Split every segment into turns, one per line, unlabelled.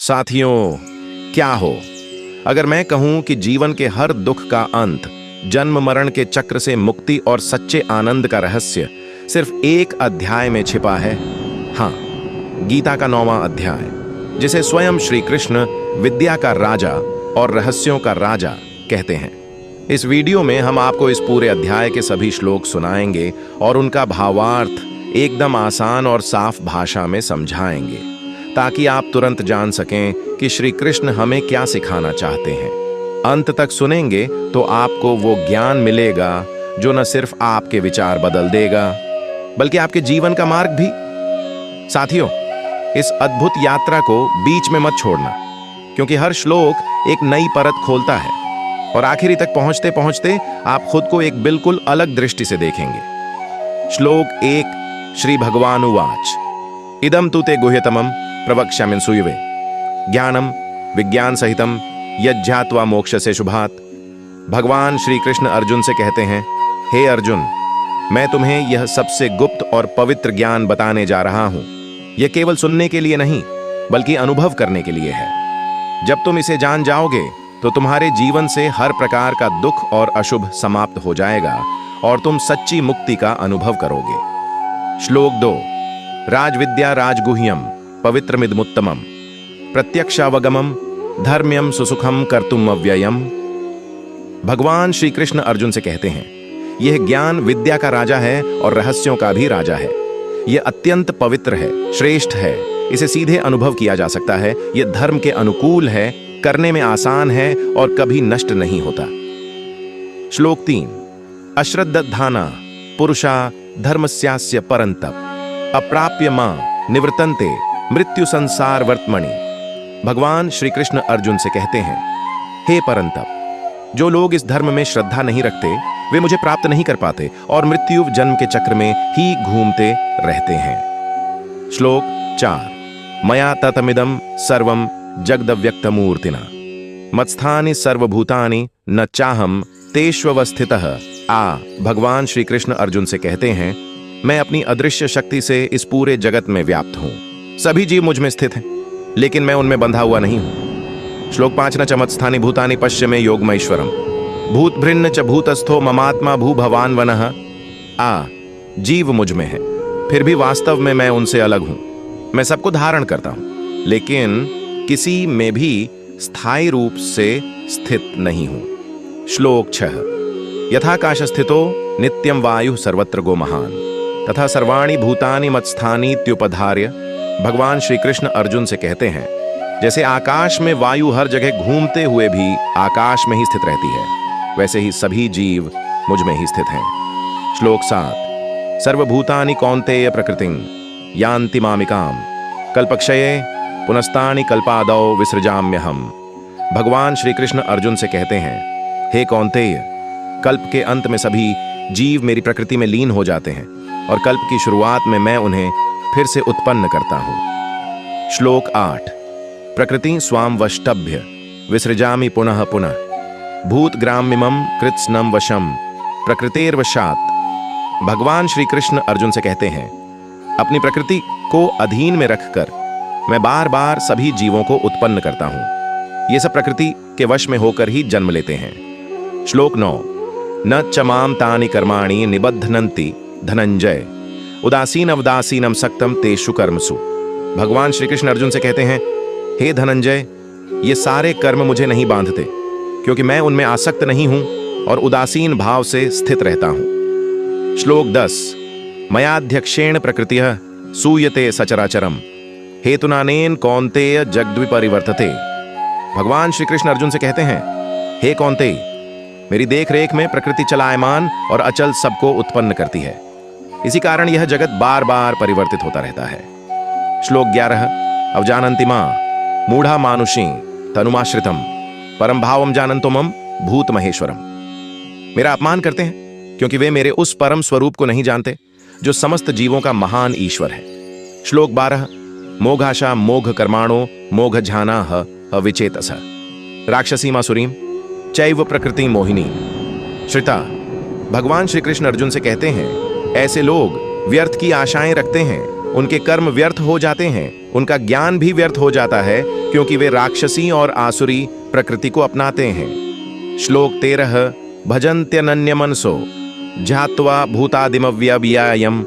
साथियों, क्या हो अगर मैं कहूं कि जीवन के हर दुख का अंत, जन्म मरण के चक्र से मुक्ति और सच्चे आनंद का रहस्य सिर्फ एक अध्याय में छिपा है। हाँ, गीता का 9वां अध्याय, जिसे स्वयं श्री कृष्ण विद्या का राजा और रहस्यों का राजा कहते हैं। इस वीडियो में हम आपको इस पूरे अध्याय के सभी श्लोक सुनाएंगे और उनका भावार्थ एकदम आसान और साफ भाषा में समझाएंगे, ताकि आप तुरंत जान सकें कि श्री कृष्ण हमें क्या सिखाना चाहते हैं। अंत तक सुनेंगे तो आपको वो ज्ञान मिलेगा जो न सिर्फ आपके विचार बदल देगा, बल्कि आपके जीवन का मार्ग भी। साथियों, इस अद्भुत यात्रा को बीच में मत छोड़ना, क्योंकि हर श्लोक एक नई परत खोलता है और आखिरी तक पहुंचते पहुंचते आप खुद को एक बिल्कुल अलग दृष्टि से देखेंगे। श्लोक 1, श्री भगवान उवाच इदम तु ते गुह्यतमं प्रवक्ष्यामि सूयवे ज्ञानम विज्ञान सहितम यज्ञात्वा मोक्षसे शुभात्। भगवान श्री कृष्ण अर्जुन से कहते हैं, हे अर्जुन, मैं तुम्हें यह सबसे गुप्त और पवित्र ज्ञान बताने जा रहा हूं। यह केवल सुनने के लिए नहीं, बल्कि अनुभव करने के लिए है। जब तुम इसे जान जाओगे तो तुम्हारे जीवन से हर प्रकार का दुख और अशुभ समाप्त हो जाएगा और तुम सच्ची मुक्ति का अनुभव करोगे। श्लोक 2, राजविद्या राजगुह्यम पवित्रमिदमुत्तमं प्रत्यक्षावगमं धर्म्यं सुसुखं कर्तुम अव्ययम्। भगवान श्री कृष्ण अर्जुन से कहते हैं, यह ज्ञान विद्या का राजा है और रहस्यों का भी राजा है। यह अत्यंत पवित्र है, श्रेष्ठ है, इसे सीधे अनुभव किया जा सकता है। यह धर्म के अनुकूल है, करने में आसान है और कभी नष्ट नहीं होता। श्लोक 3, अश्रद्धाना पुरुषा धर्मस्यास्य परंतप अप्राप्य मां निवर्तन्ते मृत्यु संसार वर्तमणि। भगवान श्री कृष्ण अर्जुन से कहते हैं, हे परंतप, जो लोग इस धर्म में श्रद्धा नहीं रखते वे मुझे प्राप्त नहीं कर पाते और मृत्यु जन्म के चक्र में ही घूमते रहते हैं। श्लोक 4, मया ततमिदं सर्वं जगदव्यक्तमूर्तिना मत्स्थानि सर्वभूतानि न चाहम तेष्वस्थितः। भगवान श्री कृष्ण अर्जुन से कहते हैं, मैं अपनी अदृश्य शक्ति से इस पूरे जगत में व्याप्त हूं। सभी जीव मुझ में स्थित हैं, लेकिन मैं उनमें बंधा हुआ नहीं हूं। श्लोक 5, न च मत्स्थानि भूतानि पश्य में योगमैश्वरम भूतभृन्न च भूतस्थो ममात्मा भू भवान वनः। जीव मुझ में है, फिर भी वास्तव में मैं उनसे अलग हूं। मैं सबको धारण करता हूं, लेकिन किसी में भी स्थायी रूप से स्थित नहीं हूं। श्लोक 6, यथाकाश स्थितो नित्यम वायु सर्वत्र गो महान तथा सर्वाणि भूतानि मत्स्थानि त्युपधार्य। भगवान श्री कृष्ण अर्जुन से कहते हैं, जैसे आकाश में वायु हर जगह घूमते हुए भी आकाश में ही स्थित रहती है, वैसे ही सभी जीव मुझ में ही स्थित हैं। श्लोक 7, सर्वभूतानि कौन्तेय प्रकृतिं यान्ति मामिकाम कल्पक्षये पुनस्तानि कल्पादौ विसृजाम्यहम्। भगवान श्री कृष्ण अर्जुन से कहते हैं, हे कौन्तेय, कल्प के अंत में सभी जीव मेरी प्रकृति में लीन हो जाते हैं और कल्प की शुरुआत में मैं उन्हें फिर से उत्पन्न करता हूं। श्लोक 8, प्रकृति स्वाम वष्टभ्य विसृजामि पुनः पुनः भूतग्राम्यमं कृत्स्नं वशम प्रकृतेर्वशात्। भगवान श्री कृष्ण अर्जुन से कहते हैं, अपनी प्रकृति को अधीन में रखकर मैं बार बार सभी जीवों को उत्पन्न करता हूं। ये सब प्रकृति के वश में होकर ही जन्म लेते हैं। श्लोक 9, न च मां तानि कर्माणि निबध्नन्ति धनंजय उदासीन अवदासीनम सक्तम तेषु कर्मसु। भगवान श्री कृष्ण अर्जुन से कहते हैं, हे धनंजय, ये सारे कर्म मुझे नहीं बांधते, क्योंकि मैं उनमें आसक्त नहीं हूं और उदासीन भाव से स्थित रहता हूं। श्लोक 10, मयाध्यक्षेण प्रकृतिः सूयते सचराचरम हेतुनानेन कौन्तेय जगद्विपरिवर्तते। भगवान श्री कृष्ण अर्जुन से कहते हैं, हे कौन्तेय, मेरी देख रेख में प्रकृति चलायमान और अचल सबको उत्पन्न करती है। इसी कारण यह जगत बार बार परिवर्तित होता रहता है। श्लोक 11, अवजानन्ति मां मूढ़ा मानुषी तनुमाश्रितम परम भावम जानन्तो मम भूत महेश्वरम। मेरा अपमान करते हैं क्योंकि वे मेरे उस परम स्वरूप को नहीं जानते जो समस्त जीवों का महान ईश्वर है। श्लोक 12, मोघाशा मोघ कर्माणो मोघझानाः अविचेतसः राक्षसीमासुरीम चैव प्रकृति मोहिनी श्रिता। भगवान श्री कृष्ण अर्जुन से कहते हैं, ऐसे लोग व्यर्थ की आशाएं रखते हैं उनके कर्म व्यर्थ हो जाते हैं, उनका ज्ञान भी व्यर्थ हो जाता है, क्योंकि वे राक्षसी और आसुरी प्रकृति को अपनाते हैं। श्लोक 13। भजन्त्यनन्य मनसो ध्यात्वा भूतादिमव्यव्यायम।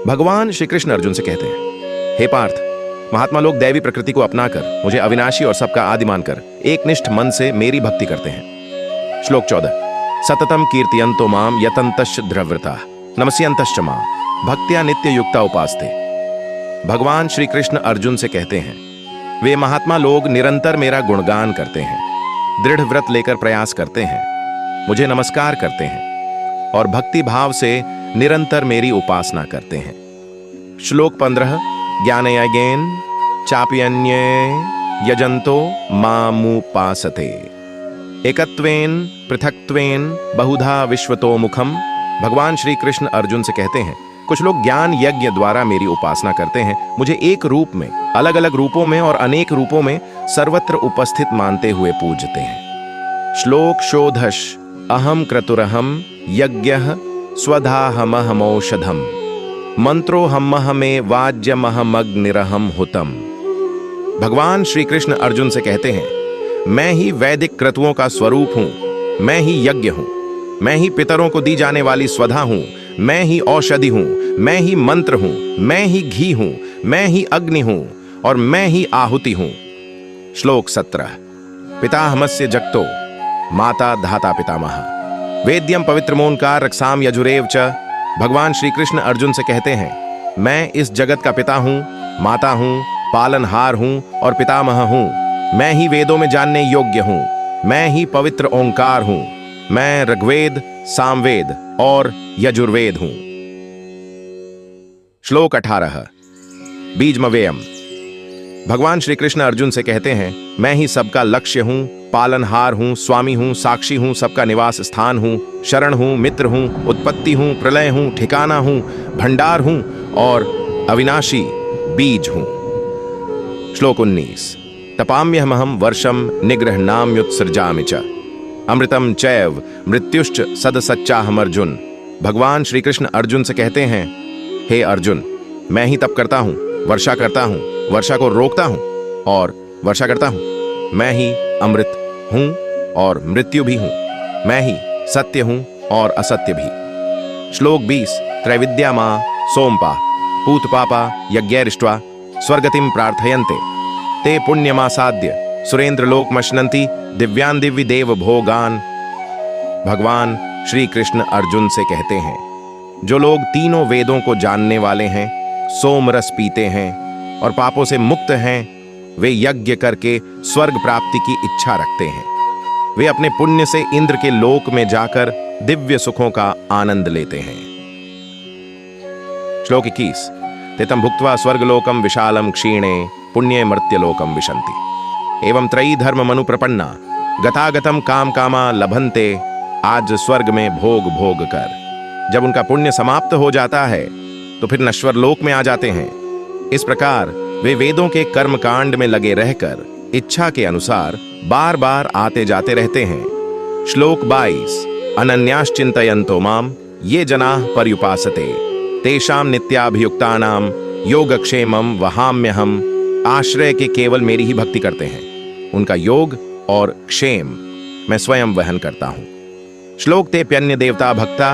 भगवान श्री कृष्ण अर्जुन से कहते हैं, हे पार्थ, महात्मा लोग दैवी प्रकृति को अपनाकर मुझे अविनाशी और सबका आदि मानकर एकनिष्ठ मन से मेरी भक्ति करते हैं। श्लोक 14। सततम कीर्तयन्तो माम यतन्तश्च दृढव्रताः नमस्यन्तश्च मां भक्त्या नित्य युक्ता उपास्ते। भगवान श्री कृष्ण अर्जुन से कहते हैं, वे महात्मा लोग निरंतर मेरा गुणगान करते हैं, दृढ़ व्रत लेकर प्रयास करते हैं, मुझे नमस्कार करते हैं और भक्ति भाव से निरंतर मेरी उपासना करते हैं। श्लोक 15। ज्ञानयज्ञेन चाप्यन्ये यजन्तो मामुपासते एकत्वेन पृथक्त्वेन बहुधा विश्वतो मुखम। भगवान श्री कृष्ण अर्जुन से कहते हैं, कुछ लोग ज्ञान यज्ञ द्वारा मेरी उपासना करते हैं, मुझे एक रूप में, अलग अलग रूपों में और अनेक रूपों में सर्वत्र उपस्थित मानते हुए पूजते हैं। श्लोक 16। अहम क्रतुरहम यज्ञः स्वधाहमहमौषधम मंत्रोहमहमे वाज्यमहमग्निरहम हुतम। भगवान श्री कृष्ण अर्जुन से कहते हैं, मैं ही वैदिक क्रतुओं का स्वरूप हूं, मैं ही यज्ञ हूं, मैं ही पितरों को दी जाने वाली स्वधा हूं, मैं ही औषधि हूं, मैं ही मंत्र हूं, मैं ही घी हूं, मैं ही अग्नि हूं और मैं ही आहुति हूं। श्लोक 17। पिताहमस्य जगतो माता धाता पितामह वेद्यम पवित्रमोंकार रक्षाम यजुरेव च। भगवान श्री कृष्ण अर्जुन से कहते हैं, मैं इस जगत का पिता हूं, माता हूं, पालनहार हूं और पितामह हूं। मैं ही वेदों में जानने योग्य हूं, मैं ही पवित्र ओंकार हूं, मैं ऋग्वेद, सामवेद और यजुर्वेद हूं। श्लोक 18। बीजमव्ययम। भगवान श्री कृष्ण अर्जुन से कहते हैं, मैं ही सबका लक्ष्य हूं, पालनहार हूं, स्वामी हूं, साक्षी हूं, सबका निवास स्थान हूं, शरण हूं, मित्र हूं, उत्पत्ति हूं, प्रलय हूं, ठिकाना हूं, भंडार हूं और अविनाशी बीज हूं। श्लोक 19। तपाम्यहमहं वर्षम निगृह्णाम्युत्सृजामि च अमृतम चैव मृत्युश्च सदसच्चाहम अर्जुन। भगवान श्री कृष्ण अर्जुन से कहते हैं, हे अर्जुन, मैं ही तप करता हूं, वर्षा करता हूं, वर्षा को रोकता हूं और वर्षा करता हूं। मैं ही अमृत हूं और मृत्यु भी हूं, मैं ही सत्य हूं और असत्य भी। श्लोक 20। त्रैविद्या मां सोमपा पूतपापा यज्ञैरिष्ट्वा स्वर्गतिम प्रार्थयन्ते ते पुण्यमासाद्य सुरेंद्रलोक मश्नन्ति दिव्यान दिव्य देव भोगान। भगवान श्री कृष्ण अर्जुन से कहते हैं, जो लोग तीनों वेदों को जानने वाले हैं, सोम रस पीते हैं और पापों से मुक्त हैं, वे यज्ञ करके स्वर्ग प्राप्ति की इच्छा रखते हैं। वे अपने पुण्य से इंद्र के लोक में जाकर दिव्य सुखों का आनंद लेते हैं। श्लोक 21। तेतम भुक्त्वा स्वर्गलोकम विशालम क्षीणे पुण्ये मर्त्यलोकम विशन्ति एवं त्रयी धर्म मनु प्रपन्ना गतागतम काम कामा लभन्ते। आज स्वर्ग में भोग भोग कर जब उनका पुण्य समाप्त हो जाता है तो फिर नश्वर लोक में आ जाते हैं। इस प्रकार वे वेदों के कर्म कांड में लगे रहकर इच्छा के अनुसार बार बार आते जाते रहते हैं। श्लोक 22। अनन्याश्चिन्तयन्तो माम ये जनाः पर्युपासते तेषां नित्याभियुक्तानां योगक्षेमं वहाम्यहम्। आश्रय के केवल मेरी ही भक्ति करते हैं, उनका योग और क्षेम मैं स्वयं वहन करता हूं। श्लोक 23। देवता भक्ता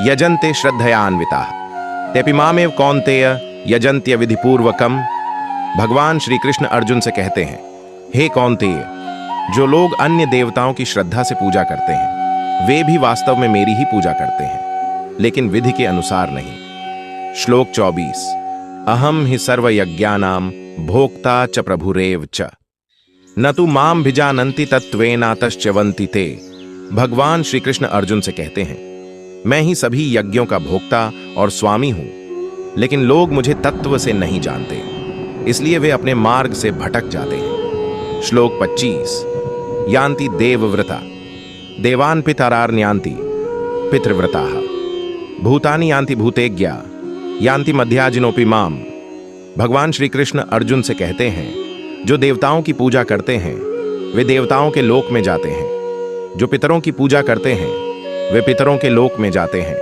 यजन्ते श्रद्धयान्विताः तेपि मामेव कौन्तेय यजन्त्य विधिपूर्वकम। भगवान श्री कृष्ण अर्जुन से कहते हैं, हे कौन्तेय, जो लोग अन्य देवताओं की श्रद्धा से पूजा करते हैं, वे भी वास्तव में मेरी ही पूजा करते हैं, लेकिन विधि के अनुसार नहीं। श्लोक 24। अहम हि सर्वयज्ञानां भोक्ता च प्रभुरेव च न तु माम भिजानन्ति तत्त्वेनातश्च्यवन्ति ते। भगवान श्री कृष्ण अर्जुन से कहते हैं, मैं ही सभी यज्ञों का भोक्ता और स्वामी हूं, लेकिन लोग मुझे तत्व से नहीं जानते, इसलिए वे अपने मार्ग से भटक जाते हैं। श्लोक 25। यान्ति देवव्रता देवान् पितरार्यान्ति पितृव्रताः भूतानि यान्ति भूतेज्ञा यान्ति मध्याजिनोपि माम। भगवान श्री कृष्ण अर्जुन से कहते हैं, जो देवताओं की पूजा करते हैं वे देवताओं के लोक में जाते हैं, जो पितरों की पूजा करते हैं वे पितरों के लोक में जाते हैं,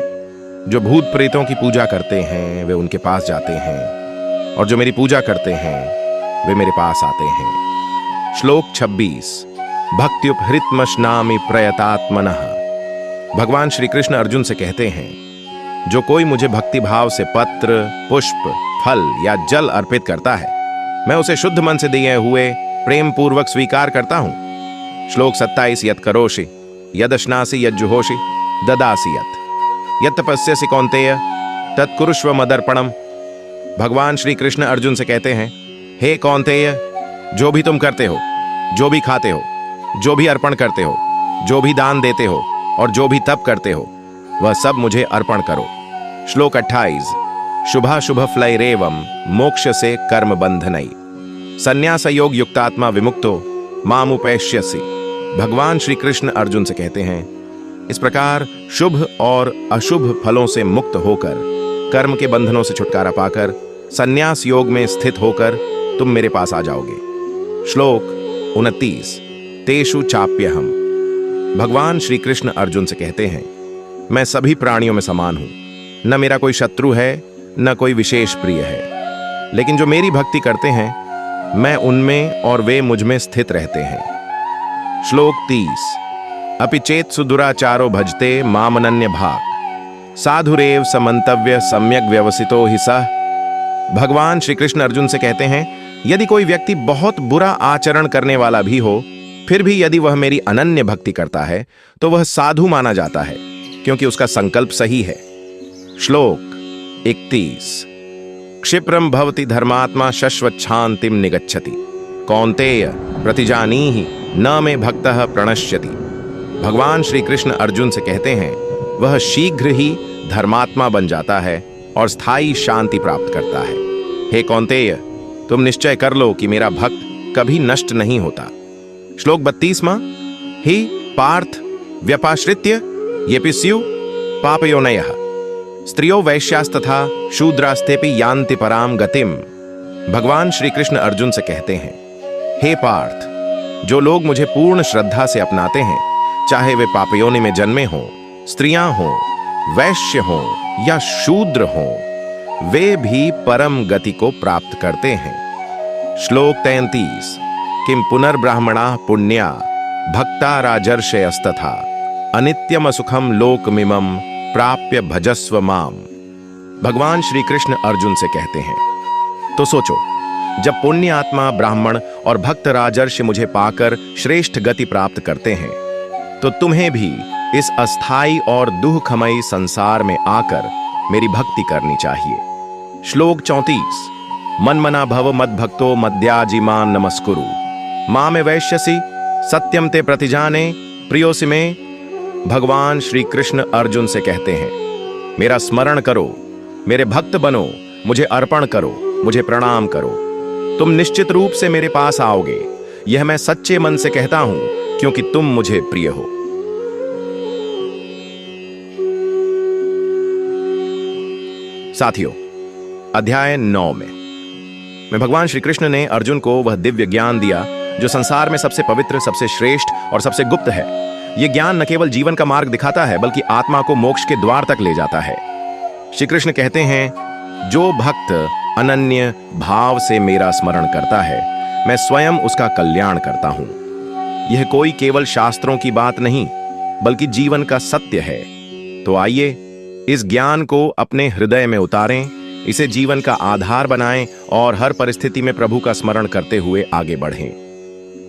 जो भूत प्रेतों की पूजा करते हैं वे उनके पास जाते हैं, और जो मेरी पूजा करते हैं वे मेरे पास आते हैं। श्लोक 26। भक्त्युपहृतमश्नामि प्रयतात्मनः। भगवान श्री कृष्ण अर्जुन से कहते हैं, जो कोई मुझे भक्ति भाव से पत्र, पुष्प, फल या जल अर्पित करता है, मैं उसे शुद्ध मन से दिए हुए प्रेम पूर्वक स्वीकार करता हूं। श्लोक 27। यत् करोषि यदश्नासि यज्जुहोषि ददासि यत् तपस्यसि कौन्तेय तत्कुरुष्व मदर्पणम। भगवान श्री कृष्ण अर्जुन से कहते हैं, हे कौन्तेय, जो भी तुम करते हो, जो भी खाते हो, जो भी अर्पण करते हो, जो भी दान देते हो और जो भी तप करते हो, वह सब मुझे अर्पण करो। श्लोक 28। शुभाशुभ फलैरेवं मोक्ष से कर्म बंधनई संन्यास योग युक्तात्मा विमुक्तो मामुपैष्यसि। भगवान श्री कृष्ण अर्जुन से कहते हैं, इस प्रकार शुभ और अशुभ फलों से मुक्त होकर, कर्म के बंधनों से छुटकारा पाकर, संन्यास योग में स्थित होकर तुम मेरे पास आ जाओगे। श्लोक 29। तेषु चाप्यहम्। भगवान श्री कृष्ण अर्जुन से कहते हैं, मैं सभी प्राणियों में समान हूं, न मेरा कोई शत्रु है न कोई विशेष प्रिय है, लेकिन जो मेरी भक्ति करते हैं मैं उनमें और वे मुझ में स्थित रहते हैं। श्लोक 30। अपि चेत्सु दुराचारो भजते मामनन्य भाग साधुरेव समन्तव्य सम्यक व्यवसितो हि सः। भगवान श्री कृष्ण अर्जुन से कहते हैं, यदि कोई व्यक्ति बहुत बुरा आचरण करने वाला भी हो, फिर भी यदि वह मेरी अनन्य भक्ति करता है तो वह साधु माना जाता है, क्योंकि उसका संकल्प सही है। श्लोक 31। क्षिप्रम भवति धर्मात्मा शश्वच्छान्तिम निगच्छति कौन्तेय प्रतिजानीहि न मे भक्तः प्रणश्यति। भगवान श्री कृष्ण अर्जुन से कहते हैं, वह शीघ्र ही धर्मात्मा बन जाता है और स्थायी शांति प्राप्त करता है। हे कौन्तेय, तुम निश्चय कर लो कि मेरा भक्त कभी नष्ट नहीं होता। श्लोक 32वां। ही पार्थ व्यपाश्रित्य येपि स्युः पापयोनयः स्त्रियो वैश्यास्तथा शूद्रास्तेपि यान्ति पराम गतिम। भगवान श्री कृष्ण अर्जुन से कहते हैं, हे पार्थ, जो लोग मुझे पूर्ण श्रद्धा से अपनाते हैं, चाहे वे पापयोनि में जन्मे हों, स्त्रियां हों, वैश्य हों या शूद्र हों, वे भी परम गति को प्राप्त करते हैं। श्लोक 33। किम पुनर्ब्राह्मणा पुण्या भक्ता राजर्षयस्तथा अनित्यम सुखम लोकमिमं प्राप्य भजस्व माम। भगवान श्री कृष्ण अर्जुन से कहते हैं, तो सोचो, जब पुण्य आत्मा ब्राह्मण और भक्त राजर्षि मुझे पाकर श्रेष्ठ गति प्राप्त करते हैं, तो तुम्हें भी इस अस्थाई और दुःखमयी संसार में आकर मेरी भक्ति करनी चाहिए। श्लोक 34। मनमना भव मद्भक्तो मद्याजिमान् नमस्कुरु मामे वैश्यसि सत्यम ते प्रतिजाने प्रियोसि में। भगवान श्री कृष्ण अर्जुन से कहते हैं, मेरा स्मरण करो, मेरे भक्त बनो, मुझे अर्पण करो, मुझे प्रणाम करो, तुम निश्चित रूप से मेरे पास आओगे। यह मैं सच्चे मन से कहता हूं, क्योंकि तुम मुझे प्रिय हो। साथियों, अध्याय 9 में भगवान श्री कृष्ण ने अर्जुन को वह दिव्य ज्ञान दिया जो संसार में सबसे पवित्र, सबसे श्रेष्ठ और सबसे गुप्त है। यह ज्ञान न केवल जीवन का मार्ग दिखाता है, बल्कि आत्मा को मोक्ष के द्वार तक ले जाता है। श्री कृष्ण कहते हैं, जो भक्त अनन्य भाव से मेरा स्मरण करता है, मैं स्वयं उसका कल्याण करता हूं। यह कोई केवल शास्त्रों की बात नहीं, बल्कि जीवन का सत्य है। तो आइए इस ज्ञान को अपने हृदय में उतारें, इसे जीवन का आधार बनाएं और हर परिस्थिति में प्रभु का स्मरण करते हुए आगे बढ़ें।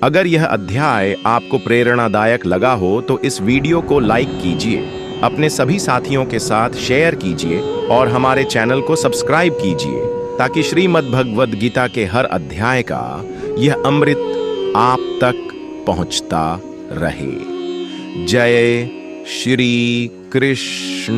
अगर यह अध्याय आपको प्रेरणादायक लगा हो तो इस वीडियो को लाइक कीजिए, अपने सभी साथियों के साथ शेयर कीजिए और हमारे चैनल को सब्सक्राइब कीजिए, ताकि श्रीमद् भगवद गीता के हर अध्याय का यह अमृत आप तक पहुंचता रहे। जय श्री कृष्ण।